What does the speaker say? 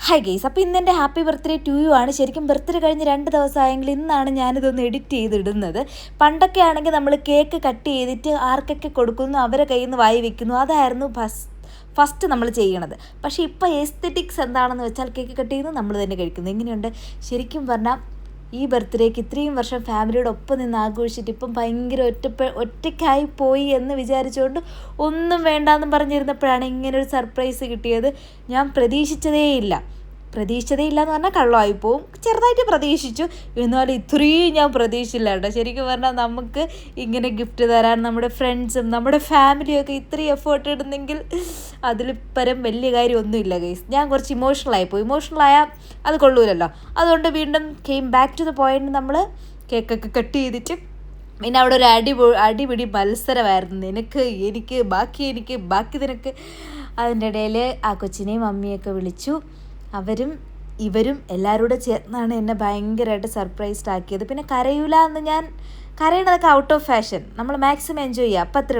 Hi guys, അപ്പോൾ ഇന്ന് എൻ്റെ ഹാപ്പി ബർത്ത്ഡേ ടു യു ആണ്. ശരിക്കും ബർത്ത്ഡേ കഴിഞ്ഞ് 2 ദിവസമായെങ്കിൽ ഇന്നാണ് ഞാനിതൊന്ന് എഡിറ്റ് ചെയ്തിടുന്നത്. പണ്ടൊക്കെ ആണെങ്കിൽ നമ്മൾ കേക്ക് കട്ട് ചെയ്തിട്ട് ആർക്കൊക്കെ കൊടുക്കുന്നു അവരെ കയ്യിൽ നിന്ന് വായി വെക്കുന്നു, അതായിരുന്നു ഫസ്റ്റ് നമ്മൾ ചെയ്യണത്. പക്ഷേ ഇപ്പോൾ എസ്തെറ്റിക്സ് എന്താണെന്ന് വെച്ചാൽ കേക്ക് കട്ട് ചെയ്യുന്നു, നമ്മൾ തന്നെ കഴിക്കുന്നു. എങ്ങനെയുണ്ട്? ശരിക്കും പറഞ്ഞാൽ ഈ ബർത്ത്ഡേക്ക് ഇത്രയും വർഷം ഫാമിലിയുടെ ഒപ്പം നിന്ന് ആഘോഷിച്ചിട്ട് ഇപ്പം ഭയങ്കര ഒറ്റയ്ക്കായി പോയി എന്ന് വിചാരിച്ചുകൊണ്ട് ഒന്നും വേണ്ടാന്ന് പറഞ്ഞിരുന്നപ്പോഴാണ് ഇങ്ങനൊരു സർപ്രൈസ് കിട്ടിയത്. ഞാൻ പ്രതീക്ഷിച്ചതേ ഇല്ല എന്ന് പറഞ്ഞാൽ കള്ളമായിപ്പോവും. ചെറുതായിട്ട് പ്രതീക്ഷിച്ചു, എന്നാലും ഇത്രയും ഞാൻ പ്രതീക്ഷിച്ചില്ല കേട്ടോ. ശരിക്കും പറഞ്ഞാൽ നമുക്ക് ഇങ്ങനെ ഗിഫ്റ്റ് തരാൻ നമ്മുടെ ഫ്രണ്ട്സും നമ്മുടെ ഫാമിലിയും ഒക്കെ ഇത്രയും എഫേർട്ട് ഇടുന്നെങ്കിൽ അതിൽ പരം വലിയ കാര്യമൊന്നുമില്ല ഗൈസ്. ഞാൻ കുറച്ച് ഇമോഷണലായാൽ അത് കൊള്ളൂലല്ലോ. അതുകൊണ്ട് വീണ്ടും ബാക്ക് ടു ദ പോയിന്റ്, നമ്മൾ കേക്കൊക്കെ കട്ട് ചെയ്തിട്ട് പിന്നെ അവിടെ ഒരു അടിപിടി മത്സരമായിരുന്നു. എനിക്ക് ബാക്കി നിനക്ക്. അതിൻ്റെ ഇടയിൽ ആ കൊച്ചിനെയും മമ്മിയൊക്കെ വിളിച്ചു. അവരും ഇവരും എല്ലാവരും കൂടെ ചേർന്നാണ് എന്നെ ഭയങ്കരമായിട്ട് സർപ്രൈസ്ഡ് ആക്കിയത്. പിന്നെ കരയൂല എന്ന്, ഞാൻ കരയണതൊക്കെ ഔട്ട് ഓഫ് ഫാഷൻ, നമ്മൾ മാക്സിമം എൻജോയ് ചെയ്യുക, അപ്പം അത്രേ ഉള്ളൂ.